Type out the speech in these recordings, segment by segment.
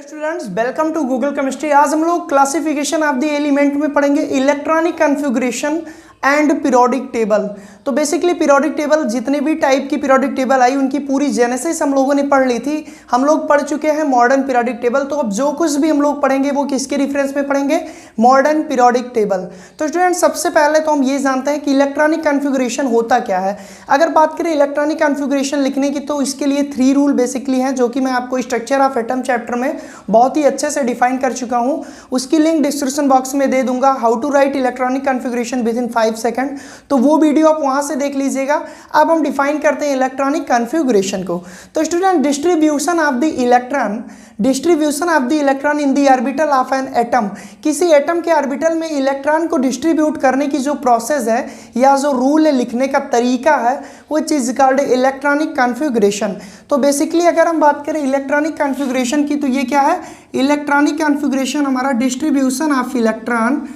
Students, welcome to Google chemistry. आज हम लोग क्लासिफिकेशन ऑफ द एलिमेंट में पढ़ेंगे electronic configuration and periodic table. तो बेसिकली पीरियोडिक टेबल, जितने भी टाइप की पीरियोडिक टेबल आई उनकी पूरी जेनेसिस हम लोगों ने पढ़ ली थी। हम लोग पढ़ चुके हैं मॉडर्न पीरियोडिक टेबल। तो अब जो कुछ भी हम लोग पढ़ेंगे वो किसके रेफरेंस में पढ़ेंगे? Modern periodic table. तो स्टूडेंट, सबसे पहले तो हम ये जानते हैं कि इलेक्ट्रॉनिक कॉन्फ़िगरेशन होता क्या है। अगर बात करें इलेक्ट्रॉनिक कॉन्फ़िगरेशन लिखने की, तो इसके लिए 3 रूल बेसिकली हैं, जो कि मैं आपको स्ट्रक्चर ऑफ एटम चैप्टर में बहुत ही अच्छे से डिफाइन कर चुका हूँ। उसकी लिंक डिस्क्रिप्शन बॉक्स में दे दूंगा, how to write electronic configuration within 5 second. तो वो वीडियो आप वहाँ से देख लीजिएगा। अब हम डिफाइन करते हैं इलेक्ट्रॉनिक कॉन्फ़िगरेशन को। तो student, distribution of the electron in the orbital of an atom. किसी एटम के ऑर्बिटल में इलेक्ट्रॉन को डिस्ट्रीब्यूट करने की जो प्रोसेस है या जो रूल है, लिखने का तरीका है, वो चीज कॉल्ड इलेक्ट्रॉनिक कॉन्फ़िगरेशन। तो बेसिकली अगर हम बात करें इलेक्ट्रॉनिक कॉन्फ़िगरेशन की, तो ये क्या है? इलेक्ट्रॉनिक कॉन्फ़िगरेशन हमारा distribution of electron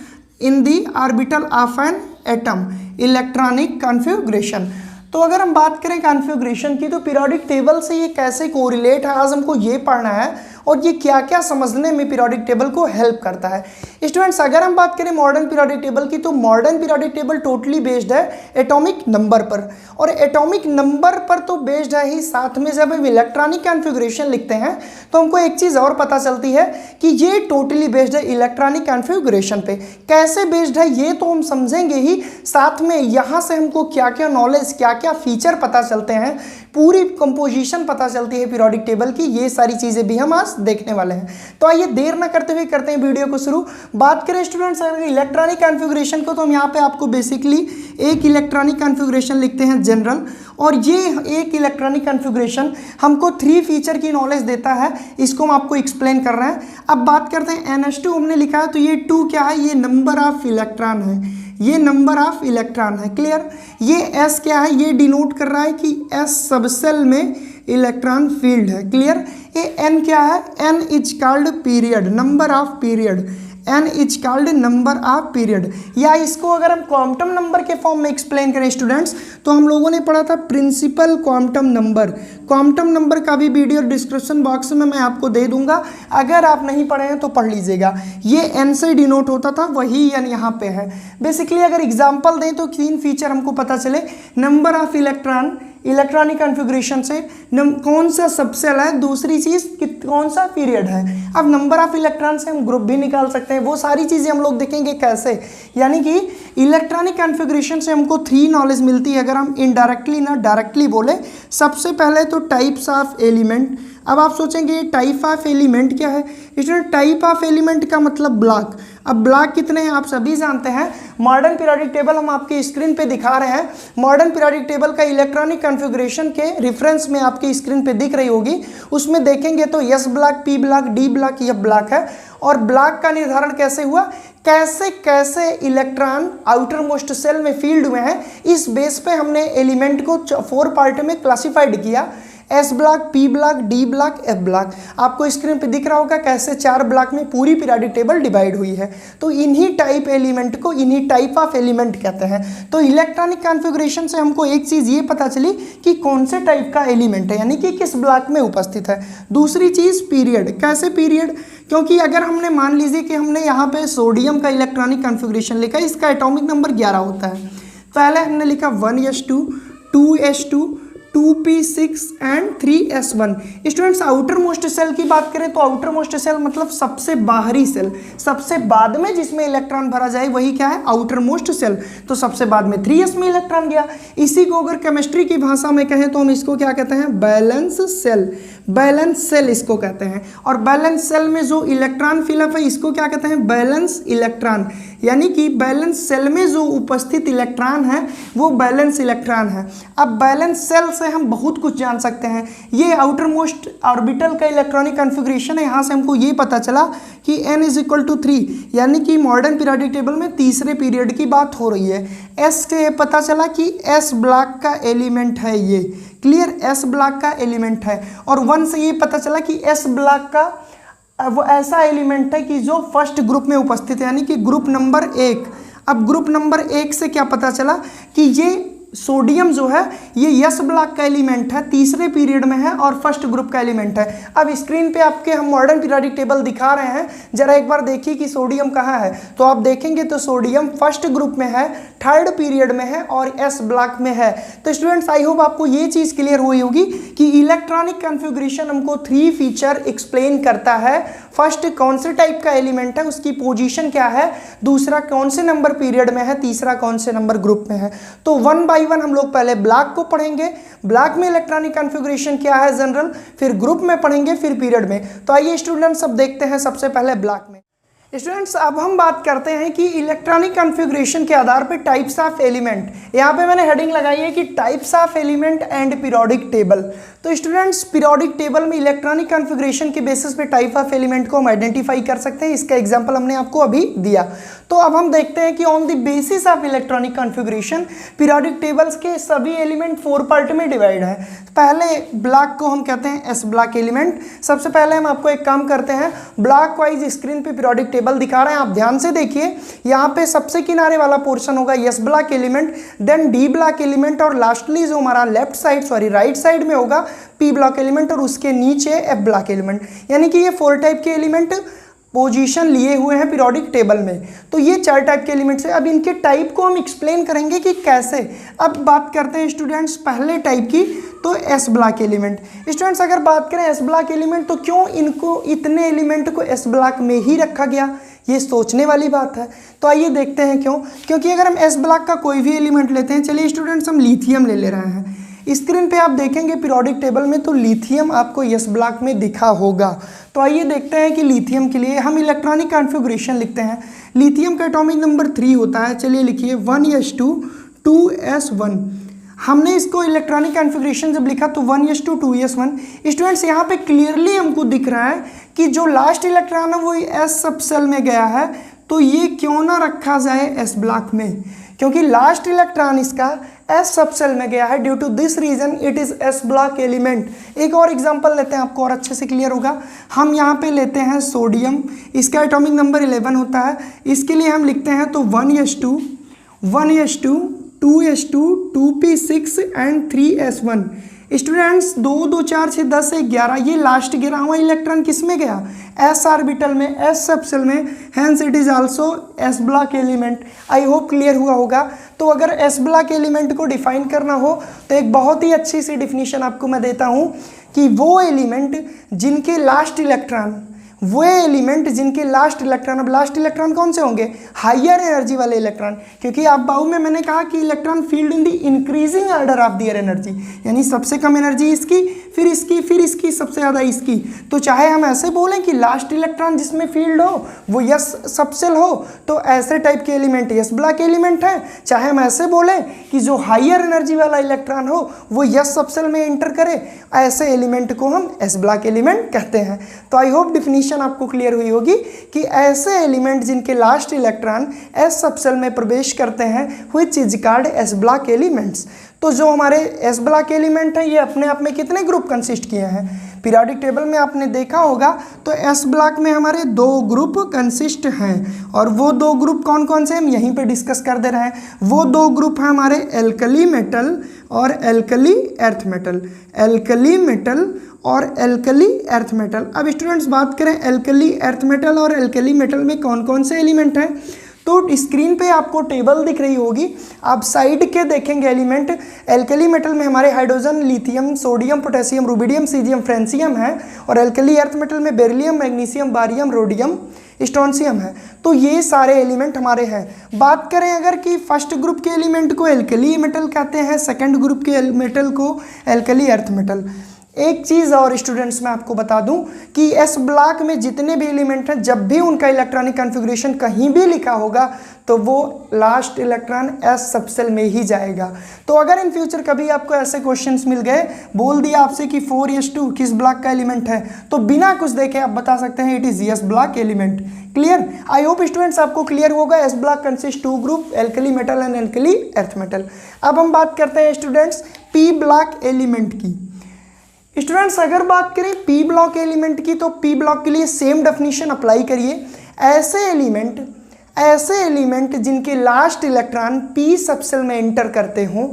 in the orbital of an atom, electronic configuration. तो अगर हम बात करें कॉन्फ़िगरेशन की, तो पीरियोडिक टेबल से ये कैसे कोरिलेट है, आज हमको ये पढ़ना है, और ये क्या क्या समझने में पीरियोडिक टेबल को हेल्प करता है। स्टूडेंट्स, अगर हम बात करें मॉडर्न पीरियोडिक टेबल की, तो modern periodic table totally based है एटॉमिक नंबर पर, और एटॉमिक नंबर पर तो बेस्ड है ही, साथ में जब हम इलेक्ट्रॉनिक कॉन्फ़िगरेशन लिखते हैं तो हमको एक चीज़ और पता चलती है कि ये टोटली बेस्ड है इलेक्ट्रॉनिक कॉन्फ़िगरेशन पे। कैसे बेस्ड है ये तो हम समझेंगे ही, साथ में यहाँ से हमको क्या क्या नॉलेज, क्या क्या फीचर पता चलते हैं, पूरी कंपोजिशन पता चलती है पीरियोडिक टेबल की, ये सारी चीज़ें भी हम आज देखने वाले हैं। तो आइए देर ना करते हुए करते हैं वीडियो को शुरू। बात करें स्टूडेंट्स अगर इलेक्ट्रॉनिक कॉन्फ़िगरेशन को, तो हम यहाँ पे आपको बेसिकली एक इलेक्ट्रॉनिक कॉन्फ़िगरेशन लिखते हैं जनरल, और ये एक इलेक्ट्रॉनिक कॉन्फ़िगरेशन हमको 3 फीचर की नॉलेज देता है। इसको हम आपको एक्सप्लेन कर रहे हैं। अब बात करते हैं NH2 हमने लिखा है, तो ये 2 क्या है? ये नंबर ऑफ इलेक्ट्रॉन है, ये नंबर ऑफ इलेक्ट्रॉन है। क्लियर? ये S क्या है? ये डिनोट कर रहा है कि S सबसेल में इलेक्ट्रॉन फील्ड है। क्लियर? ये N क्या है? N is called period, number of period. N is called number of period. या इसको अगर हम क्वांटम नंबर के फॉर्म में एक्सप्लेन करें स्टूडेंट्स, तो हम लोगों ने पढ़ा था principal quantum number. Quantum number का भी वीडियो डिस्क्रिप्शन बॉक्स में मैं आपको दे दूंगा, अगर आप नहीं पढ़े हैं तो पढ़ लीजिएगा। ये N से डिनोट होता था, वही N यहाँ पे है। बेसिकली अगर एग्जाम्पल दें तो 3 फीचर हमको पता चले। Number of electron electronic configuration से कौन सा सबसेल है, दूसरी चीज़ कौन सा पीरियड है। अब नंबर ऑफ इलेक्ट्रॉन से हम ग्रुप भी निकाल सकते हैं, वो सारी चीज़ें हम लोग देखेंगे कैसे। यानी कि इलेक्ट्रॉनिक कॉन्फ़िगरेशन से हमको 3 नॉलेज मिलती है, अगर हम इनडायरेक्टली ना डायरेक्टली बोले। सबसे पहले तो टाइप्स ऑफ एलिमेंट। अब आप सोचेंगे टाइप ऑफ एलिमेंट क्या है? इसमें टाइप ऑफ एलिमेंट का मतलब ब्लॉक। अब ब्लॉक कितने हैं आप सभी जानते हैं। मॉडर्न पीरियोडिक टेबल हम आपके स्क्रीन पे दिखा रहे हैं। मॉडर्न पीरियोडिक टेबल का इलेक्ट्रॉनिक कॉन्फ़िगरेशन के रेफरेंस में आपकी स्क्रीन पे दिख रही होगी। उसमें देखेंगे तो S block, P block, D block, F block है। और ब्लॉक का निर्धारण कैसे हुआ, कैसे कैसे इलेक्ट्रॉन आउटर मोस्ट सेल में फील्ड हुए हैं, इस बेस पे हमने एलिमेंट को 4 पार्ट में क्लासिफाइड किया। S block, P block, D block, F block. आपको स्क्रीन पे दिख रहा होगा कैसे 4 ब्लॉक में पूरी पीरियोडिक टेबल डिवाइड हुई है। तो इन्हीं टाइप एलिमेंट को इन्हीं टाइप ऑफ एलिमेंट कहते हैं। तो इलेक्ट्रॉनिक कॉन्फ़िगरेशन से हमको एक चीज़ ये पता चली कि कौन से टाइप का एलिमेंट है, यानी कि किस ब्लॉक में उपस्थित है। दूसरी चीज़ पीरियड। कैसे पीरियड? क्योंकि अगर हमने मान लीजिए कि हमने यहाँ पे सोडियम का इलेक्ट्रॉनिक कॉन्फ़िगरेशन लिखा, इसका एटॉमिक नंबर 11 होता है। पहले हमने लिखा 1s2, 2s2, 2p6 and 3s1। Students, outer most shell की बात करें तो आउटर मोस्ट सेल मतलब सबसे बाहरी सेल, सबसे बाद में जिसमें इलेक्ट्रॉन भरा जाए वही क्या है? Outer most shell. तो सबसे बाद में 3s में इलेक्ट्रॉन गया। इसी को अगर केमिस्ट्री की भाषा में कहें तो हम इसको क्या कहते हैं? Balance cell. बैलेंस सेल इसको कहते हैं। और बैलेंस सेल में जो इलेक्ट्रॉन फिलअप है इसको क्या कहते हैं? Balance electron. यानी कि बैलेंस सेल में जो उपस्थित इलेक्ट्रॉन है वो बैलेंस इलेक्ट्रॉन है। अब बैलेंस सेल से हम बहुत कुछ जान सकते हैं। ये आउटर मोस्ट ऑर्बिटल का इलेक्ट्रॉनिक कॉन्फ़िगरेशन है। यहाँ से हमको ये पता चला कि N इज इक्वल टू 3, यानी कि मॉडर्न पीरियोडिक टेबल में तीसरे पीरियड की बात हो रही है। S से पता चला कि S ब्लॉक का एलिमेंट है ये। क्लियर? S ब्लॉक का एलिमेंट है। और 1 से ये पता चला कि S ब्लॉक का वो ऐसा एलिमेंट है कि जो फर्स्ट ग्रुप में उपस्थित है, यानी कि ग्रुप नंबर 1। अब ग्रुप नंबर 1 से क्या पता चला कि ये सोडियम जो है ये यस ब्लॉक का एलिमेंट है, तीसरे पीरियड में है और फर्स्ट ग्रुप का एलिमेंट है। अब स्क्रीन पे आपके हम मॉडर्न पीरियोडिक टेबल दिखा रहे हैं, जरा एक बार देखिए कि सोडियम कहाँ है। तो आप देखेंगे तो सोडियम फर्स्ट ग्रुप में है, थर्ड पीरियड में है और एस ब्लॉक में है। तो स्टूडेंट्स आई होप आपको ये चीज़ क्लियर हुई होगी कि इलेक्ट्रॉनिक कॉन्फ़िगरेशन हमको 3 फीचर एक्सप्लेन करता है। फर्स्ट कौन से टाइप का एलिमेंट है, उसकी पोजीशन क्या है, दूसरा कौन से नंबर पीरियड में है, तीसरा कौन से नंबर ग्रुप में है। तो 1 बाय 1 हम लोग पहले ब्लॉक को पढ़ेंगे, ब्लॉक में इलेक्ट्रॉनिक कॉन्फ़िगरेशन क्या है जनरल, फिर ग्रुप में पढ़ेंगे, फिर पीरियड में। तो आइए स्टूडेंट्स अब देखते हैं सबसे पहले ब्लॉक में। स्टूडेंट्स अब हम बात करते हैं कि इलेक्ट्रॉनिक कॉन्फ़िगरेशन के आधार पे टाइप्स ऑफ एलिमेंट, यहाँ पे मैंने हेडिंग लगाई है कि types of element and periodic table. तो स्टूडेंट्स पीरियोडिक टेबल में इलेक्ट्रॉनिक कॉन्फ़िगरेशन के बेसिस पे टाइप ऑफ एलिमेंट को हम आइडेंटिफाई कर सकते हैं, इसका एग्जांपल हमने आपको अभी दिया। तो अब हम देखते हैं कि on the basis of electronic configuration periodic tables के सभी एलिमेंट 4 पार्ट में डिवाइड है। पहले ब्लॉक को हम कहते हैं एस ब्लॉक एलिमेंट। सबसे पहले हम आपको एक काम करते हैं, ब्लॉक वाइज स्क्रीन पे पीरियोडिक टेबल दिखा रहे हैं, आप ध्यान से देखिए। यहाँ पे सबसे किनारे वाला पोर्शन होगा S block element, then D block element और लास्टली जो हमारा राइट साइड में होगा पी ब्लॉक एलिमेंट और उसके नीचे एफ ब्लॉक एलिमेंट। यानी कि ये 4 टाइप के एलिमेंट पोजीशन लिए हुए हैं पीरियोडिक टेबल में। तो ये 4 टाइप के एलिमेंट्स हैं। अब इनके टाइप को हम एक्सप्लेन करेंगे कि कैसे। अब बात करते हैं स्टूडेंट्स पहले टाइप की, तो एस ब्लॉक एलिमेंट। स्टूडेंट्स अगर बात करें एस ब्लॉक एलिमेंट, तो क्यों इनको इतने एलिमेंट को एस ब्लॉक में ही रखा गया, ये सोचने वाली बात है। तो आइए देखते हैं क्यों। क्योंकि अगर हम एस ब्लॉक का कोई भी एलिमेंट लेते हैं, चलिए स्टूडेंट्स हम लिथियम ले रहे हैं। स्क्रीन पे आप देखेंगे पीरियोडिक टेबल में तो लिथियम आपको एस ब्लॉक में दिखा होगा। तो आइए देखते हैं कि लिथियम के लिए हम इलेक्ट्रॉनिक कॉन्फ़िगरेशन लिखते हैं। लिथियम का एटॉमिक नंबर 3 होता है, चलिए लिखिए 1s2 2s1। हमने इसको इलेक्ट्रॉनिक कॉन्फ़िगरेशन जब लिखा तो 1s2 2s1। स्टूडेंट्स यहाँ पे क्लियरली हमको दिख रहा है कि जो लास्ट इलेक्ट्रॉन है वो एस सब सेल में गया है, तो ये क्यों ना रखा जाए एस ब्लॉक में, क्योंकि लास्ट इलेक्ट्रॉन इसका एस सब सेल में गया है। Due to this reason it is S block element. एक और एग्जांपल लेते हैं, आपको और अच्छे से क्लियर होगा। हम यहाँ पे लेते हैं सोडियम, इसका एटॉमिक नंबर 11 होता है। इसके लिए हम लिखते हैं तो 1s2 2s2 2p6 and 3s1। Students 2 2 4 6 10 से 11, ये लास्ट 11वां इलेक्ट्रॉन किस में गया, एस ऑर्बिटल में, एस सब सेल में, hence it is also S block element. I hope clear हुआ होगा। तो अगर एस ब्लॉक एलिमेंट को डिफाइन करना हो तो एक बहुत ही अच्छी सी डिफिनीशन आपको मैं देता हूँ कि वो एलिमेंट जिनके लास्ट इलेक्ट्रॉन, वो एलिमेंट जिनके लास्ट इलेक्ट्रॉन, अब लास्ट इलेक्ट्रॉन कौन से होंगे, हायर एनर्जी वाले इलेक्ट्रॉन। क्योंकि आप बाहु में मैंने कहा कि electron filled in the increasing order of their energy, यानी सबसे कम एनर्जी इसकी, फिर इसकी, फिर इसकी, सबसे ज़्यादा इसकी। तो चाहे हम ऐसे बोलें कि लास्ट इलेक्ट्रॉन जिसमें फील्ड हो वो यस सब सेल हो, तो ऐसे टाइप के एलिमेंट यस ब्लॉक एलिमेंट है। चाहे हम ऐसे बोलें कि जो हायर एनर्जी वाला इलेक्ट्रॉन हो वो यस सब सेल में एंटर करे, ऐसे एलिमेंट को हम एस ब्लॉक एलिमेंट कहते हैं। तो आई होप डिफिनीशन आपको क्लियर हुई होगी कि ऐसे एलिमेंट जिनके last electron S subshell में प्रवेश करते हैं which is called S block elements. तो जो हमारे एस ब्लॉक एलिमेंट है ये अपने आप में कितने ग्रुप कंसिस्ट किए हैं, पीरियोडिक टेबल में आपने देखा होगा तो एस ब्लॉक में हमारे 2 ग्रुप कंसिस्ट हैं। और वो 2 ग्रुप कौन कौन से हम यहीं पे डिस्कस कर दे रहे हैं। वो 2 ग्रुप हैं हमारे एल्कली मेटल और alkali earth metal, alkali metal और एल्कली अर्थ मेटल। अब स्टूडेंट्स बात करें एल्कली अर्थ मेटल और एल्कली मेटल में कौन कौन से एलिमेंट हैं, तो स्क्रीन पे आपको टेबल दिख रही होगी, आप साइड के देखेंगे एलिमेंट। एल्कली मेटल में हमारे hydrogen, lithium, sodium, potassium, rubidium, caesium, francium है। और एल्कली अर्थ मेटल में बेरिलियम, मैग्नीशियम, बारियम, रोडियम, स्ट्रोंसियम है। तो ये सारे एलिमेंट हमारे हैं। बात करें अगर कि फर्स्ट ग्रुप के एलिमेंट को एल्कली मेटल कहते हैं, सेकंड ग्रुप के मेटल को एल्कली अर्थ मेटल। एक चीज़ और स्टूडेंट्स मैं आपको बता दूं कि एस ब्लॉक में जितने भी एलिमेंट हैं, जब भी उनका इलेक्ट्रॉनिक कॉन्फ़िगरेशन कहीं भी लिखा होगा तो वो last electron S subshell में ही जाएगा। तो अगर इन फ्यूचर कभी आपको ऐसे क्वेश्चंस मिल गए, बोल दिया आपसे कि 4s2 किस ब्लॉक का एलिमेंट है, तो बिना कुछ देखे आप बता सकते हैं it is S block element. Clear? I hope students आपको क्लियर होगा। S block consist 2 group, alkali metal and alkali earth metal. अब हम बात करते हैं स्टूडेंट्स पी ब्लॉक एलिमेंट की। स्टूडेंट्स अगर बात करें पी ब्लॉक एलिमेंट की, तो पी ब्लॉक के लिए सेम डेफिनेशन अप्लाई करिए। ऐसे एलिमेंट जिनके लास्ट इलेक्ट्रॉन पी सब सेल में एंटर करते हों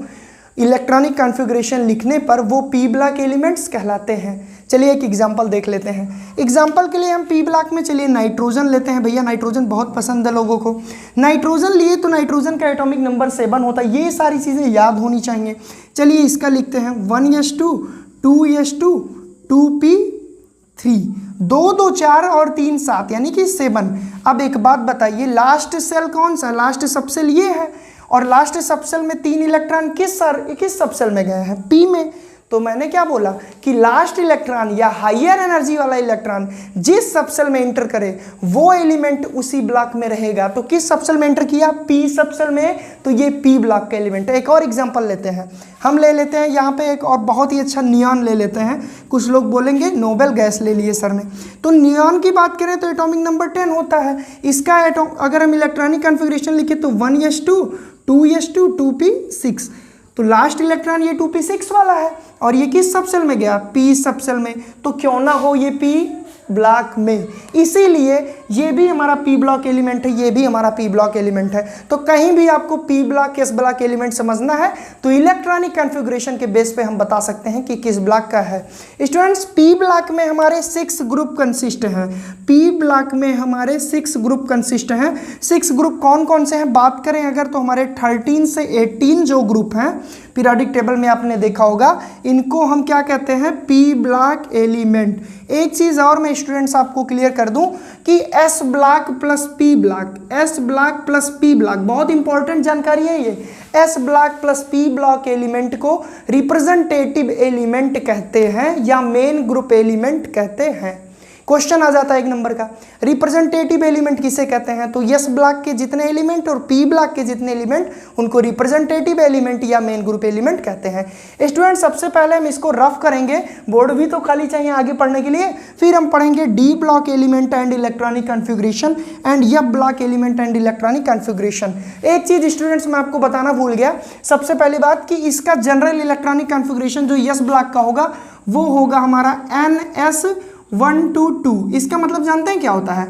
इलेक्ट्रॉनिक कॉन्फ़िगरेशन लिखने पर वो पी ब्लॉक एलिमेंट्स कहलाते हैं। चलिए एक एग्जांपल देख लेते हैं। एग्जांपल के लिए हम पी ब्लॉक में चलिए नाइट्रोजन लेते हैं। भैया नाइट्रोजन बहुत पसंद है लोगों को। नाइट्रोजन लिए तो नाइट्रोजन का एटॉमिक नंबर 7 होता है। ये सारी चीज़ें याद होनी चाहिए। चलिए इसका लिखते हैं 1s2 2s2 2p3 2 2 4 और 3 7 यानी कि 7। अब एक बात बताइए, लास्ट सेल कौन सा? लास्ट सबसेल ये है, और लास्ट सबसेल में 3 इलेक्ट्रॉन किस सबसेल में गए हैं? पी में। तो मैंने क्या बोला कि लास्ट इलेक्ट्रॉन या हायर एनर्जी वाला इलेक्ट्रॉन जिस सबसेल में एंटर करे वो एलिमेंट उसी ब्लॉक में रहेगा। तो किस सबसेल में एंटर किया? पी सबसेल में, तो ये पी ब्लॉक का एलिमेंट है। एक और एग्जांपल लेते हैं, हम ले लेते हैं यहाँ पे एक और बहुत ही अच्छा नियॉन ले लेते हैं। कुछ लोग बोलेंगे नोबेल गैस ले लिए सर ने। तो नियॉन की बात करें तो एटॉमिक नंबर 10 होता है इसका। अगर हम इलेक्ट्रॉनिक कॉन्फ़िगरेशन लिखे तो 1s2 2s2 2p6। तो लास्ट इलेक्ट्रॉन ये 2p6 वाला है, और ये किस सबसेल में गया? पी सबसेल में। तो क्यों ना हो ये पी ब्लॉक में, इसीलिए ये भी हमारा पी ब्लॉक एलिमेंट है, ये भी हमारा पी ब्लॉक एलिमेंट है। तो कहीं भी आपको P block S block element समझना है तो इलेक्ट्रॉनिक कॉन्फ़िगरेशन के बेस पे हम बता सकते हैं कि किस ब्लॉक का है। स्टूडेंट्स पी ब्लॉक में हमारे 6 ग्रुप कंसिस्ट हैं। पी ब्लॉक में हमारे 6 ग्रुप कंसिस्ट हैं। 6 ग्रुप कौन कौन से हैं बात करें अगर, तो हमारे 13 से 18 जो ग्रुप हैं पीरियोडिक टेबल में आपने देखा होगा, इनको हम क्या कहते हैं? P block element. एक चीज़ और मैं स्टूडेंट्स आपको क्लियर कर दूं कि S block plus P block, S block plus P block बहुत इंपॉर्टेंट जानकारी है ये। S block plus P block element को रिप्रेजेंटेटिव एलिमेंट कहते हैं या मेन ग्रुप एलिमेंट कहते हैं। क्वेश्चन आ जाता है 1 नंबर का, रिप्रेजेंटेटिव एलिमेंट किसे कहते हैं? तो यस ब्लॉक के जितने एलिमेंट और पी ब्लॉक के जितने एलिमेंट उनको रिप्रेजेंटेटिव एलिमेंट या मेन ग्रुप एलिमेंट कहते हैं। स्टूडेंट सबसे पहले हम इसको रफ करेंगे, बोर्ड भी तो खाली चाहिए आगे पढ़ने के लिए। फिर हम पढ़ेंगे D block element and electronic configuration and F block element and electronic configuration. एक चीज स्टूडेंट्स मैं आपको बताना भूल गया, सबसे पहली बात कि इसका जनरल इलेक्ट्रॉनिक कॉन्फ़िगरेशन जो यस ब्लॉक का होगा वो होगा हमारा NS1 to 2। इसका मतलब जानते हैं क्या होता है?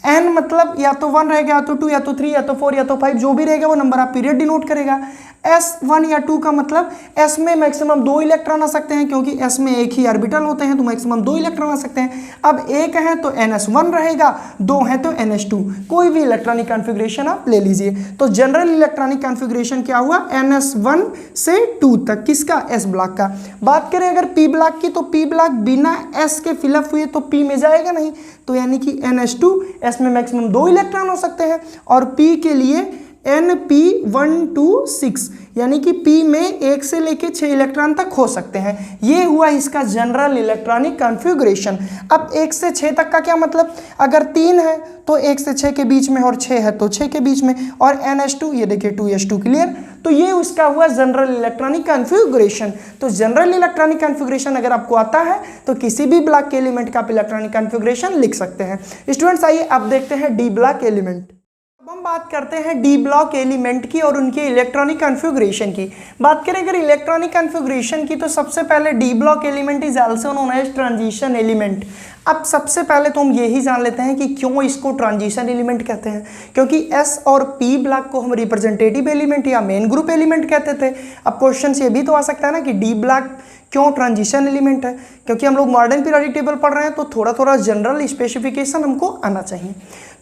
n मतलब या तो 1 रहेगा, या तो 2, या तो 3, या तो 4, या तो 5, जो भी रहेगा वो नंबर आप पीरियड डिनोट करेगा। S1 या 2 का मतलब S में मैक्सिमम 2 इलेक्ट्रॉन आ सकते हैं, क्योंकि S में एक ही ऑर्बिटल होते हैं तो मैक्सिमम 2 इलेक्ट्रॉन आ सकते हैं। अब एक है तो NS1 रहेगा, 2 है तो NS2। कोई भी इलेक्ट्रॉनिक कॉन्फ़िगरेशन आप ले लीजिए। तो जनरल इलेक्ट्रॉनिक कॉन्फ़िगरेशन क्या हुआ? NS1 से 2 तक, किसका? S ब्लॉक का। बात करें अगर P ब्लॉक की, तो P ब्लॉक बिना S के फिलअप हुए तो P में जाएगा नहीं, तो यानी कि NS2, S में मैक्सिमम 2 इलेक्ट्रॉन हो सकते हैं, और P के लिए NP126 यानी कि P में 1 से लेके 6 इलेक्ट्रॉन तक हो सकते हैं। ये हुआ इसका जनरल इलेक्ट्रॉनिक कॉन्फ़िगरेशन। अब 1 से 6 तक का क्या मतलब? अगर 3 है तो 1 से 6 के बीच में, और 6 है तो 6 के बीच में, और NS2 ये देखिए 2s2 क्लियर। तो ये उसका हुआ जनरल इलेक्ट्रॉनिक कॉन्फ़िगरेशन। तो जनरल इलेक्ट्रॉनिक कॉन्फ़िगरेशन अगर आपको आता है तो किसी भी ब्लॉक के एलिमेंट का आप इलेक्ट्रॉनिक कॉन्फ़िगरेशन लिख सकते हैं। स्टूडेंट्स आइए अब देखते हैं डी ब्लॉक एलिमेंट। हम बात करते हैं डी ब्लॉक एलिमेंट की और उनके इलेक्ट्रॉनिक कॉन्फ़िगरेशन की। बात करें अगर इलेक्ट्रॉनिक कॉन्फ़िगरेशन की, तो सबसे पहले D block element is also known as transition element. अब सबसे पहले तो हम यही जान लेते हैं कि क्यों इसको ट्रांजिशन एलिमेंट कहते हैं, क्योंकि एस और पी ब्लॉक को हम रिप्रेजेंटेटिव एलिमेंट या मेन ग्रुप एलिमेंट कहते थे। अब क्वेश्चन ये भी तो आ सकता है ना कि डी ब्लॉक क्यों ट्रांजिशन एलिमेंट है? क्योंकि हम लोग मॉडर्न पीरियोडिक टेबल पढ़ रहे हैं तो थोड़ा थोड़ा जनरल स्पेसिफिकेशन हमको आना चाहिए।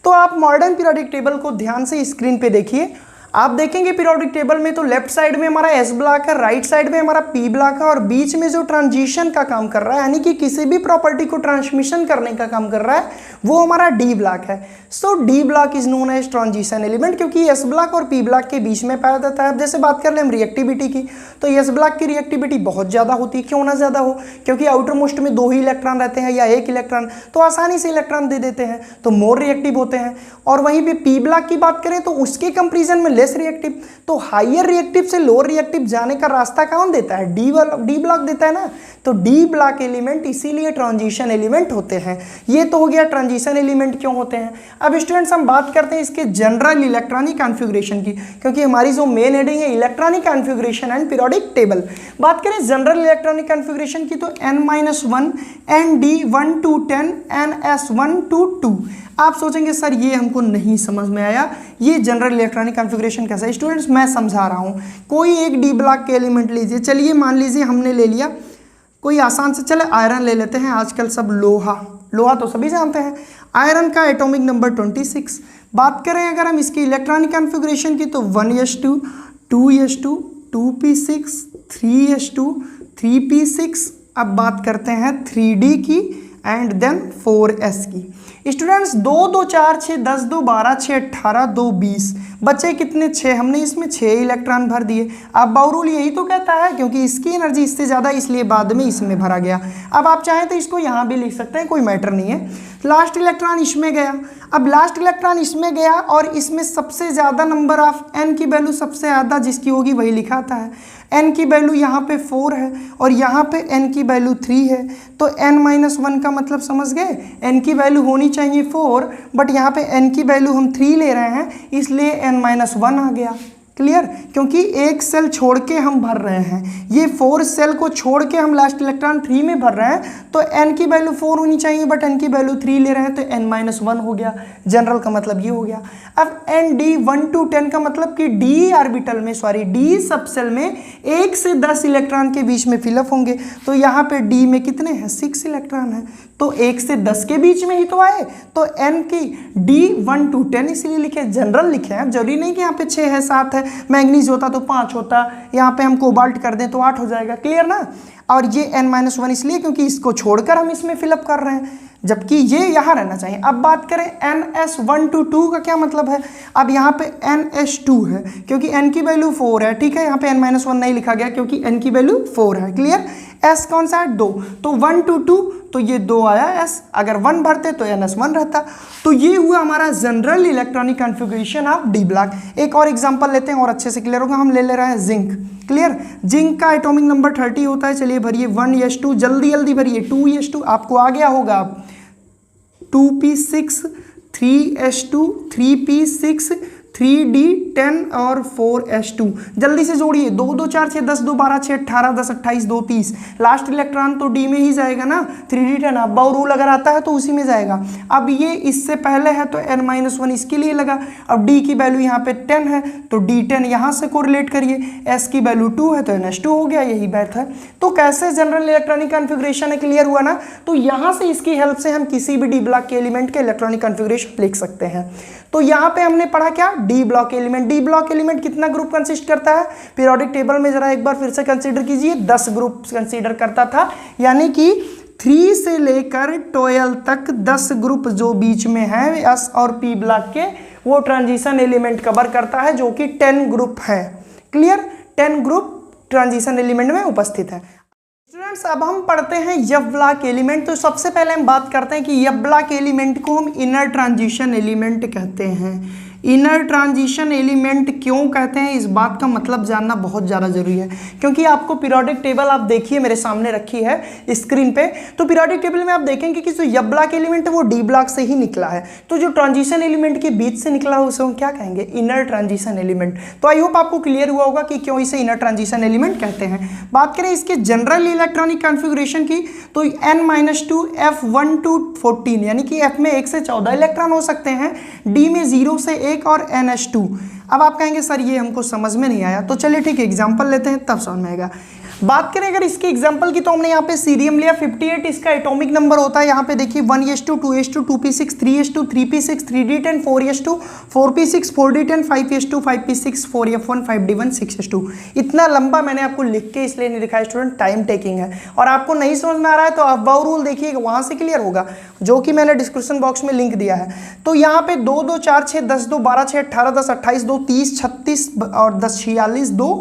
तो आप मॉडर्न पीरियोडिक टेबल को ध्यान से स्क्रीन पे देखिए। आप देखेंगे पीरियोडिक टेबल में तो लेफ्ट साइड में हमारा एस ब्लॉक है, राइट साइड में हमारा पी ब्लॉक है, और बीच में जो ट्रांजिशन का काम कर रहा है यानी कि किसी भी प्रॉपर्टी को ट्रांसमिशन करने का काम कर रहा है वो हमारा डी ब्लॉक है। So D block is known as transition element, क्योंकि एस ब्लॉक और पी ब्लॉक के बीच में पाया जाता है। अब जैसे बात कर ले हम रिएक्टिविटी की, तो एस ब्लॉक की रिएक्टिविटी बहुत ज़्यादा होती है। क्यों ना ज़्यादा हो? क्योंकि आउटर मोस्ट में 2 ही इलेक्ट्रॉन रहते हैं या 1 इलेक्ट्रॉन, तो आसानी से इलेक्ट्रॉन दे देते हैं, तो मोर रिएक्टिव होते हैं। और वहीं पे पी ब्लॉक की बात करें तो उसके कंपेरिजन में लेस रिएक्टिव। तो हायर रिएक्टिव से लोअर रिएक्टिव जाने का रास्ता कौन देता है? डी ब्लॉक देता है ना। तो डी ब्लॉक एलिमेंट इसीलिए ट्रांजिशन एलिमेंट होते हैं। ये तो हो गया ट्रांजिशन एलिमेंट क्यों होते हैं। अब स्टूडेंट्स हम बात करते हैं इसके जनरल इलेक्ट्रॉनिक कॉन्फ़िगरेशन की, क्योंकि हमारी जो मेन हेडिंग है electronic configuration and periodic table. बात करें जनरल इलेक्ट्रॉनिक कॉन्फ़िगरेशन की, तो n-1 ND1 to 10 NS1 to 2। आप सोचेंगे सर ये हमको नहीं समझ में आया, ये जनरल इलेक्ट्रॉनिक कॉन्फ़िगरेशन कॉन्फ़िगरेशन कैसा है स्टूडेंट्स, मैं समझा रहा हूँ। कोई एक डी ब्लॉक के एलिमेंट लीजिए, चलिए मान लीजिए हमने ले लिया कोई आसान से, चले आयरन ले लेते हैं, आजकल सब लोहा तो सभी जानते हैं। आयरन का एटॉमिक नंबर 26। बात करें अगर हम इसकी इलेक्ट्रॉनिक कॉन्फ़िगरेशन की तो 1s2 2s2 2p6 3s2 3p6। अब बात करते हैं 3d की एंड देन 4s की। स्टूडेंट्स 2 2 4 6 10 2 12 6 18 2 20 बचे कितने 6, हमने इसमें 6 इलेक्ट्रॉन भर दिए। अब बाउरूल यही तो कहता है क्योंकि इसकी एनर्जी इससे ज़्यादा इसलिए बाद में इसमें भरा गया। अब आप चाहें तो इसको यहाँ भी लिख सकते हैं, कोई मैटर नहीं है। लास्ट इलेक्ट्रॉन इसमें गया, अब लास्ट इलेक्ट्रॉन इसमें गया और इसमें सबसे ज़्यादा नंबर ऑफ एन की वैल्यू सबसे ज़्यादा जिसकी होगी वही लिखाता है। एन की वैल्यू यहाँ पे 4 है और यहाँ पे एन की वैल्यू 3 है, तो n-1 का मतलब समझ गए, एन की वैल्यू होनी चाहिए 4 बट यहाँ पे एन की वैल्यू हम 3 ले रहे हैं इसलिए n-1 आ गया। क्लियर, क्योंकि एक सेल छोड़ के हम भर रहे हैं, ये 4 सेल को छोड़ के हम लास्ट इलेक्ट्रॉन 3 में भर रहे हैं, तो n की वैल्यू 4 होनी चाहिए बट n की वैल्यू 3 ले रहे हैं तो n-1 हो गया। जनरल का मतलब ये हो गया। अब nd 1 to 10 का मतलब कि d ऑर्बिटल में d सब सेल में 1 से 10 इलेक्ट्रॉन के बीच में फिलअप होंगे, तो यहाँ पे d में कितने हैं 6 इलेक्ट्रॉन हैं, तो 1 से 10 के बीच में ही तो आए, तो n की d 1 to 10 इसलिए लिखे, जनरल लिखे हैं। जरूरी नहीं कि यहाँ पे 6 है 7 है, मैग्नीज होता तो 5 होता, यहाँ पे हम कोबाल्ट कर दें तो 8 हो जाएगा। क्लियर ना। और ये n-1 इसलिए क्योंकि इसको छोड़कर हम इसमें फिलअप कर रहे हैं, जबकि ये यहाँ रहना चाहिए। अब बात करें ns1 to 2 का क्या मतलब है, अब यहाँ पे ns2 है क्योंकि n की वैल्यू 4 है, ठीक है, यहाँ पे n-1 नहीं लिखा गया क्योंकि n की वैल्यू 4 है। क्लियर। s कौन सा है 2, तो 1 to 2 तो ये 2 आया s, अगर 1 भरते तो ns1 रहता। तो ये हुआ हमारा general electronic configuration of D block. एक और एग्जांपल लेते हैं और अच्छे से क्लियर होगा, हम ले रहे हैं जिंक। क्लियर, जिंक का एटॉमिक नंबर 30 होता है। चलिए भरिए 1s2, जल्दी जल्दी भरिए, 2s2 आपको आ गया होगा, 2p6 3s2 3p6 3d10 और 4s2। जल्दी से जोड़िए, 2 2 4 6 10 2 12 6 18 10 28 2 30, लास्ट इलेक्ट्रॉन तो d में ही जाएगा ना, 3d10। अब बाउ रूल अगर आता है तो उसी में जाएगा। अब ये इससे पहले है तो n-1 इसके लिए लगा। अब d की वैल्यू यहाँ पे 10 है तो d10 यहाँ से कोरिलेट करिए, s की वैल्यू 2 है तो ns2 हो गया, यही बात है। तो कैसे जनरल इलेक्ट्रॉनिक कॉन्फ़िगरेशन है, क्लियर हुआ ना। तो यहाँ से इसकी हेल्प से हम किसी भी डी ब्लॉक के एलिमेंट के इलेक्ट्रॉनिक कॉन्फ़िगरेशन लिख सकते हैं। तो यहाँ पे हमने पढ़ा क्या, D block element. D block element कितना ग्रुप कंसिस्ट करता है, पीरियोडिक टेबल में जरा एक बार फिर से कंसीडर कीजिए, 10 ग्रुप कंसीडर करता था, यानी कि 3 से लेकर 12 तक 10 ग्रुप जो बीच में है एस और पी ब्लॉक के, वो ट्रांजिशन एलिमेंट कवर करता है, जो कि 10 ग्रुप है। क्लियर, 10 ग्रुप ट्रांजिशन एलिमेंट में उपस्थित है। स्टूडेंट्स अब हम पढ़ते हैं एफ ब्लॉक एलिमेंट। तो सबसे पहले हम बात करते हैं कि एफ ब्लॉक एलिमेंट को हम इनर ट्रांजिशन एलिमेंट कहते हैं। इनर ट्रांजिशन एलिमेंट क्यों कहते हैं, इस बात का मतलब जानना बहुत ज़्यादा जरूरी है, क्योंकि आपको पीरियोडिक टेबल आप देखिए मेरे सामने रखी है स्क्रीन पे, तो पीरियोडिक टेबल में आप देखेंगे कि जो एफ ब्लॉक एलिमेंट है वो डी ब्लॉक से ही निकला है, तो जो ट्रांजिशन एलिमेंट के बीच से निकला है उसे हम क्या कहेंगे, इनर ट्रांजिशन एलिमेंट। तो आई होप आपको क्लियर हुआ होगा कि क्यों इसे इनर ट्रांजिशन एलिमेंट कहते हैं। बात करें इसके जनरल इलेक्ट्रॉनिक कॉन्फ़िगरेशन की, तो n-2 f1 to 14, यानी कि f में 1 से 14 इलेक्ट्रॉन हो सकते हैं, d में 0 से 1 और ns2। अब आप कहेंगे सर ये हमको समझ में नहीं आया, तो चलिए ठीक है एग्जांपल लेते हैं तब समझ में आएगा। बात करें अगर इसके एग्जांपल की, तो हमने यहाँ पे सीरियम लिया, 58 इसका एटॉमिक नंबर होता है। यहाँ पे देखिए 1s2 2s2 2p6 3s2 3p6 3d10 4s2 4p6 4d10 5s2 5p6 4f1 5d1 6s2। इतना लंबा मैंने आपको लिख के इसलिए नहीं लिखा है स्टूडेंट, टाइम टेकिंग है, और आपको नहीं समझ में आ रहा है तो आप बाउ रूल देखिएगा, वहाँ से क्लियर होगा, जो कि मैंने डिस्क्रिप्शन बॉक्स में लिंक दिया है। तो यहाँ पे 2 2 4 6 10 2 12 6 18 10 28 2 30 36 और 10 46 2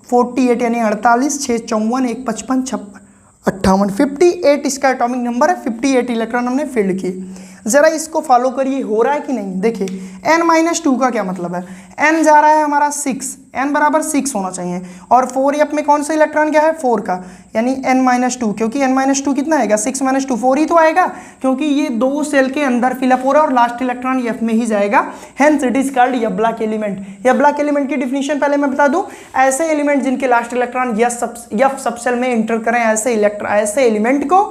48 यानी 48 6 54 1 55 56 58 58 इसका एटॉमिक नंबर है, 58 इलेक्ट्रॉन हमने फील्ड किए। जरा इसको फॉलो करिए, हो रहा है कि नहीं। देखिए n-2 का क्या मतलब है, n जा रहा है हमारा 6, n बराबर 6 होना चाहिए, और 4f में कौन सा इलेक्ट्रॉन क्या है 4 का, यानी n-2, क्योंकि n-2 कितना आएगा 6 - 2 4 ही तो आएगा, क्योंकि ये 2 सेल के अंदर फिलअप हो रहा है और लास्ट इलेक्ट्रॉन f में ही जाएगा, hence it is called F block element. F block element की डिफिनीशन पहले मैं बता दूं, ऐसे एलिमेंट जिनके लास्ट इलेक्ट्रॉन एफ सब सेल में इंटर करें, ऐसे एलिमेंट को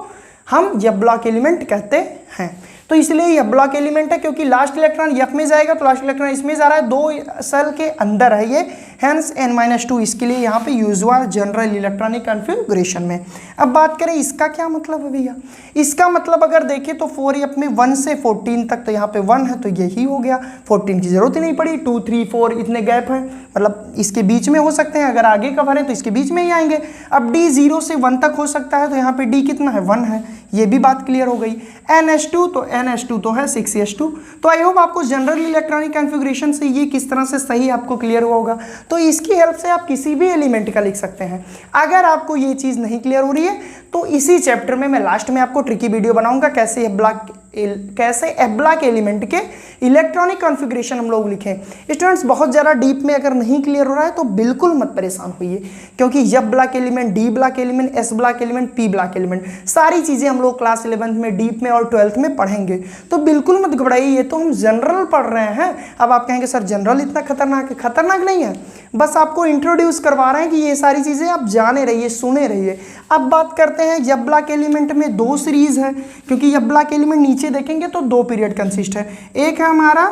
हम एफ ब्लॉक एलिमेंट कहते हैं। तो इसलिए यह ब्लॉक एलिमेंट है, क्योंकि लास्ट इलेक्ट्रॉन एफ में जाएगा तो लास्ट इलेक्ट्रॉन इसमें जा रहा है, 2 सेल के अंदर है ये, हेंस n-2 इसके लिए यहाँ पे यूज हुआ जनरल इलेक्ट्रॉनिक कॉन्फ़िगरेशन में। अब बात करें इसका क्या मतलब है भैया, इसका मतलब अगर देखें तो 4f में 1 से 14 तक, तो यहाँ पे 1 है तो यही हो गया, 14 की जरूरत ही नहीं पड़ी, 2 3 4 इतने गैप हैं, मतलब इसके बीच में हो सकते हैं, अगर आगे कवर है तो इसके बीच में ही आएंगे। अब d 0 से 1 तक हो सकता है, तो यहाँ पे d कितना है 1 है, ये भी बात क्लियर हो गई। NH2 तो NH2 तो है 6s2। तो आई होप आपको जनरल इलेक्ट्रॉनिक कॉन्फ़िगरेशन से ये किस तरह से सही आपको क्लियर हुआ होगा। तो इसकी हेल्प से आप किसी भी एलिमेंट का लिख सकते हैं। अगर आपको ये चीज़ नहीं क्लियर हो रही है तो इसी चैप्टर में मैं लास्ट में आपको ट्रिकी वीडियो बनाऊंगा कैसे एफ ब्लॉक एलिमेंट के इलेक्ट्रॉनिक कॉन्फ़िगरेशन हम लोग लिखें। स्टूडेंट्स बहुत ज़्यादा डीप में अगर नहीं क्लियर हो रहा है तो बिल्कुल मत परेशान होइए, क्योंकि F block element, D block element, S block element, P block element, सारी चीज़ें हम लोग क्लास 11th में डीप में और 12th में पढ़ेंगे। तो बिल्कुल मत घबराइए, ये तो हम जनरल पढ़ रहे हैं। अब आप कहेंगे सर जनरल इतना खतरनाक है, खतरनाक नहीं है, बस आपको इंट्रोड्यूस करवा रहे हैं कि ये सारी चीज़ें आप जाने रहिए, सुने रहिए। अब बात करते हैं एफ ब्लॉक एलिमेंट में 2 सीरीज है, क्योंकि एफ ब्लॉक एलिमेंट नीचे देखेंगे तो 2 पीरियड कंसिस्ट है। एक हमारा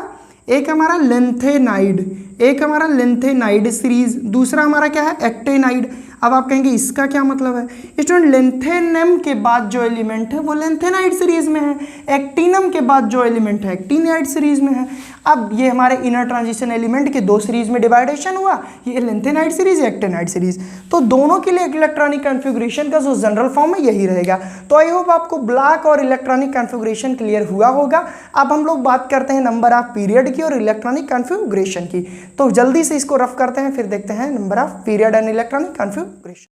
लेंथेनाइड सीरीज, दूसरा हमारा क्या है एक्टेनाइड। अब आप कहेंगे इसका क्या मतलब है स्टूडेंट, लेंथेनम के बाद जो एलिमेंट है वो लेंथेनाइड सीरीज में है, एक्टिनम के बाद जो एलिमेंट है एक्टिनाइड सीरीज में है। अब ये हमारे इनर ट्रांजिशन एलिमेंट के 2 सीरीज में डिवाइडेशन हुआ, ये लेंथेनाइड सीरीज, एक्टिनाइड सीरीज, तो दोनों के लिए इलेक्ट्रॉनिक कॉन्फ़िगरेशन का जो जनरल फॉर्म है यही रहेगा। तो आई होप आपको ब्लॉक और इलेक्ट्रॉनिक कॉन्फ़िगरेशन क्लियर हुआ होगा। अब हम लोग बात करते हैं नंबर ऑफ पीरियड की और इलेक्ट्रॉनिक कॉन्फ़िगरेशन की। तो जल्दी से इसको रफ करते हैं, फिर देखते हैं number of period and electronic configuration.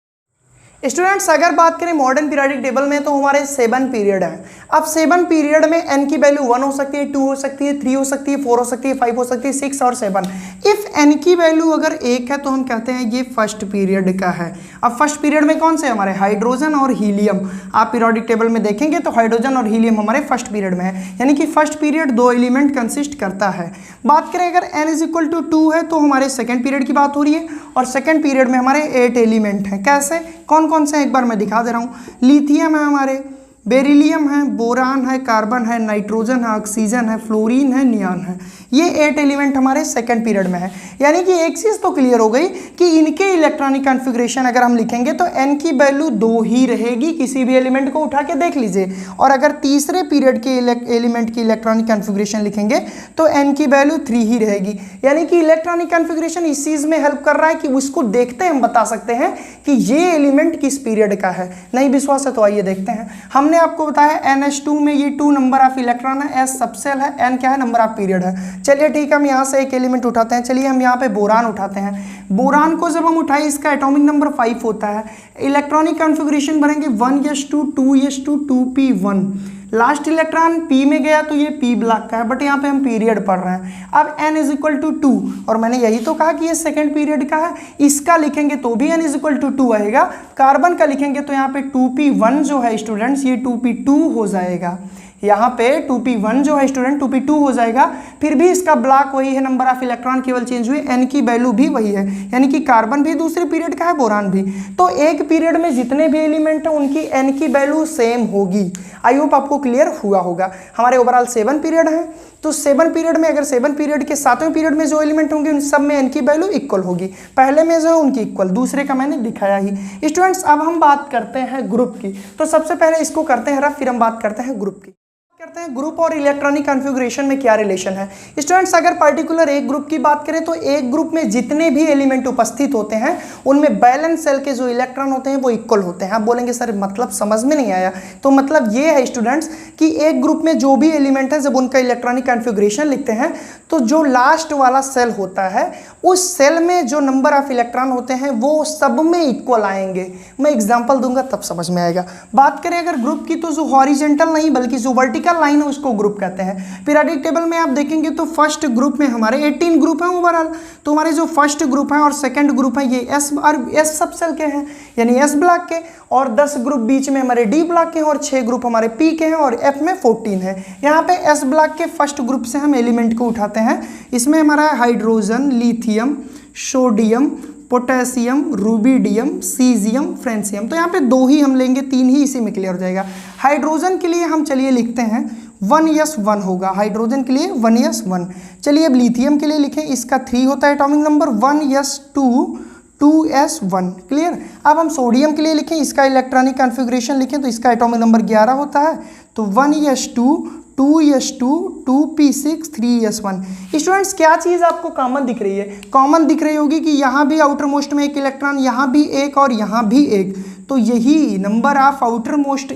Students अगर बात करें मॉडर्न पीरियोडिक टेबल में तो हमारे 7 पीरियड हैं। अब 7 पीरियड में n की वैल्यू 1 हो सकती है, 2 हो सकती है, 3 हो सकती है, 4 हो सकती है, 5 हो सकती है, 6 और 7। इफ n की वैल्यू अगर 1 है तो हम कहते हैं ये फर्स्ट पीरियड का है। अब फर्स्ट पीरियड में कौन से हमारे हाइड्रोजन और हीलियम, आप पीरियोडिक टेबल में देखेंगे तो हाइड्रोजन और हीलियम हमारे फर्स्ट पीरियड में है, यानी कि फर्स्ट पीरियड 2 एलिमेंट कंसिस्ट करता है। बात करें अगर n = 2 है तो हमारे सेकेंड पीरियड की बात हो रही है, और सेकेंड पीरियड में हमारे 8 एलिमेंट हैं। कैसे, कौन कौन से, एक बार मैं दिखा दे रहा हूँ। लिथियम है हमारे, बेरिलियम है, बोरान है, कार्बन है, नाइट्रोजन है, ऑक्सीजन है, फ्लोरीन है, नियॉन है। ये 8 एलिमेंट हमारे सेकंड पीरियड में है। यानी कि एक चीज़ तो क्लियर हो गई कि इनके इलेक्ट्रॉनिक कॉन्फ़िगरेशन अगर हम लिखेंगे तो n की वैल्यू 2 ही रहेगी, किसी भी एलिमेंट को उठा के देख लीजिए। और अगर तीसरे पीरियड के एलिमेंट की इलेक्ट्रॉनिक कॉन्फ़िगरेशन लिखेंगे तो n की वैल्यू 3 ही रहेगी। यानी कि इलेक्ट्रॉनिक कॉन्फ़िगरेशन इस चीज़ में हेल्प कर रहा है कि उसको देखते हम बता सकते हैं कि ये एलिमेंट किस पीरियड का है। नहीं विश्वास है तो आइए देखते हैं। हमने आपको बताया NH2 में ये 2 नंबर ऑफ इलेक्ट्रॉन है, S सबसेल है, N क्या है, नंबर ऑफ पीरियड है। चलिए ठीक है, हम यहाँ से एक एलिमेंट उठाते हैं। चलिए हम यहाँ पे बोरान उठाते हैं। बोरान को जब हम उठाए इसका एटॉमिक नंबर 5 होता है। इलेक्ट्रॉनिक कॉन्फ़िगरेशन बनेंगे 1s2 2s2 2p1। Last electron p में गया तो ये p ब्लॉक का है, बट यहाँ पे हम पीरियड पढ़ रहे हैं। अब n = 2, और मैंने यही तो कहा कि ये सेकेंड पीरियड का है। इसका लिखेंगे तो भी n = 2 आएगा। कार्बन का लिखेंगे तो यहाँ पे 2p1 जो है स्टूडेंट्स ये 2p2 हो जाएगा। यहाँ पे 2p1 जो है स्टूडेंट 2p2 हो जाएगा। फिर भी इसका ब्लॉक वही है, नंबर ऑफ इलेक्ट्रॉन केवल चेंज हुए, n की वैल्यू भी वही है, यानी कि कार्बन भी दूसरे पीरियड का है, बोरान भी। तो एक पीरियड में जितने भी एलिमेंट हैं उनकी n की वैल्यू सेम होगी। आई होप आपको क्लियर हुआ होगा। हमारे ओवरऑल 7 पीरियड हैं, तो 7 पीरियड में अगर 7 पीरियड के 7वें पीरियड में जो एलिमेंट होंगे उन सब में n की वैल्यू इक्वल होगी। पहले में जो है उनकी इक्वल, दूसरे का मैंने दिखाया ही। स्टूडेंट्स अब हम बात करते हैं ग्रुप की। तो सबसे पहले इसको करते हैं रफ, फिर हम बात करते हैं ग्रुप की। करते हैं ग्रुप और इलेक्ट्रॉनिक कॉन्फ़िगरेशन में क्या रिलेशन है। स्टूडेंट्स अगर पर्टिकुलर एक ग्रुप की बात करें तो एक ग्रुप में जितने भी एलिमेंट उपस्थित होते हैं उनमें बैलेंस सेल के जो इलेक्ट्रॉन होते हैं वो इक्वल होते हैं। आप बोलेंगे सर मतलब समझ में नहीं आया। तो मतलब ये है स्टूडेंट्स कि एक ग्रुप में जो भी एलिमेंट है जब उनका इलेक्ट्रॉनिक कॉन्फ़िगरेशन लिखते हैं तो जो लास्ट वाला सेल होता है उस सेल में जो नंबर ऑफ इलेक्ट्रॉन होते हैं वो सब में इक्वल आएंगे। मैं एग्जांपल दूंगा तब समझ में आएगा। बात करें अगर ग्रुप की तो जो हॉरिजेंटल नहीं बल्कि जो वर्टिकल लाइन है उसको ग्रुप कहते हैं। पीरियोडिक टेबल में आप देखेंगे तो फर्स्ट ग्रुप में हमारे 18 ग्रुप हैं ओवरऑल। तो हमारे जो फर्स्ट ग्रुप है और सेकंड ग्रुप है ये एस सब सेल के हैं, यानी एस ब्लॉक के, और 10 ग्रुप बीच में हमारे डी ब्लॉक के हैं, और 6 ग्रुप हमारे पी के हैं, और एफ में 14 है। यहाँ पे एस ब्लॉक के फर्स्ट ग्रुप से हम एलिमेंट को उठाते हैं। इसमें हमारा hydrogen, lithium, sodium, potassium, rubidium, caesium, francium. तो यहाँ पे 2 ही हम लेंगे, 3 ही इसी में क्लियर हो जाएगा। हाइड्रोजन के लिए हम चलिए लिखते हैं 1s1 होगा, हाइड्रोजन के लिए 1s1। चलिए अब लिथियम के लिए लिखें, इसका 3 होता है atomic number, 1s2 2s1। Clear. अब हम सोडियम के लिए लिखें, इसका इलेक्ट्रॉनिक कॉन्फ़िगरेशन लिखें तो इसका एटॉमिक नंबर 11 होता है, तो 1s2 2s2 2p6 3s1। Students क्या चीज़ आपको कॉमन दिख रही है? कॉमन दिख रही होगी कि यहाँ भी आउटर मोस्ट में एक इलेक्ट्रॉन, यहाँ भी एक और यहाँ भी एक, तो यही number of outer most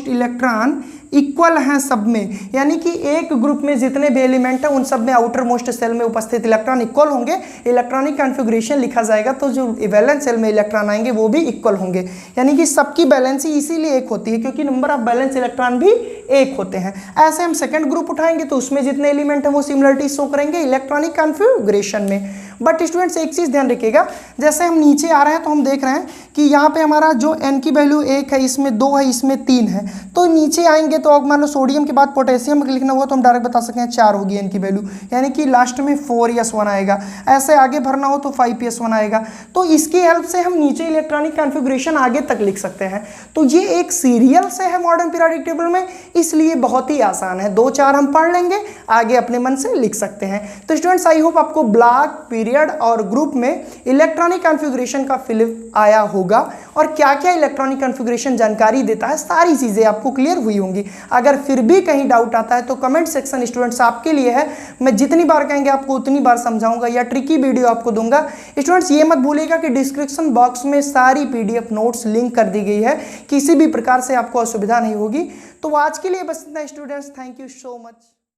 electron equal हैं सब में, यानी कि एक ग्रुप में जितने भी एलिमेंट हैं उन सब में आउटर मोस्ट सेल में उपस्थित इलेक्ट्रॉन इक्वल होंगे। इलेक्ट्रॉनिक कॉन्फ़िगरेशन लिखा जाएगा तो जो वैलेंस सेल में इलेक्ट्रॉन आएंगे वो भी इक्वल होंगे, यानी कि सबकी बैलेंसी इसीलिए एक होती है क्योंकि नंबर ऑफ बैलेंस इलेक्ट्रॉन भी एक होते हैं। ऐसे हम सेकेंड ग्रुप उठाएंगे तो उसमें जितने एलिमेंट हैं वो सिमिलरिटी शो करेंगे इलेक्ट्रॉनिक कॉन्फ़िगरेशन में। बट स्टूडेंट्स एक चीज़ ध्यान रखिएगा, जैसे हम नीचे आ रहे हैं तो हम देख रहे हैं कि यहाँ पे हमारा जो n की वैल्यू 1 है, इसमें 2 है, इसमें 3 है, तो नीचे आएंगे तो अब मान लो सोडियम के बाद पोटेशियम का लिखना हुआ तो हम डायरेक्ट बता सकते हैं 4 होगी n की वैल्यू, यानी कि लास्ट में 4s1 आएगा। ऐसे आगे भरना हो तो 5s1 आएगा। तो इसकी हेल्प से हम नीचे इलेक्ट्रॉनिक कॉन्फ़िगरेशन आगे तक लिख सकते हैं। तो ये एक सीरियल से है मॉडर्न पीरियोडिक टेबल में, इसलिए बहुत ही आसान है, 2-4 हम पढ़ लेंगे, आगे अपने मन से लिख सकते हैं। तो स्टूडेंट्स आई होप आपको ब्लॉक, पीरियड और ग्रुप में इलेक्ट्रॉनिक कॉन्फ़िगरेशन का फिलिप आया होगा और क्या क्या इलेक्ट्रॉनिक कॉन्फ़िगरेशन जानकारी देता है, सारी चीज़ें आपको क्लियर हुई होंगी। अगर फिर भी कहीं डाउट आता है तो कमेंट सेक्शन स्टूडेंट्स आपके लिए है, मैं जितनी बार कहेंगे आपको उतनी बार समझाऊंगा या ट्रिकी वीडियो आपको दूंगा। स्टूडेंट्स ये मत भूलिएगा कि डिस्क्रिप्शन बॉक्स में सारी PDF नोट्स लिंक कर दी गई है, किसी भी प्रकार से आपको असुविधा नहीं होगी। तो आज के लिए बस इतना students, thank you so much.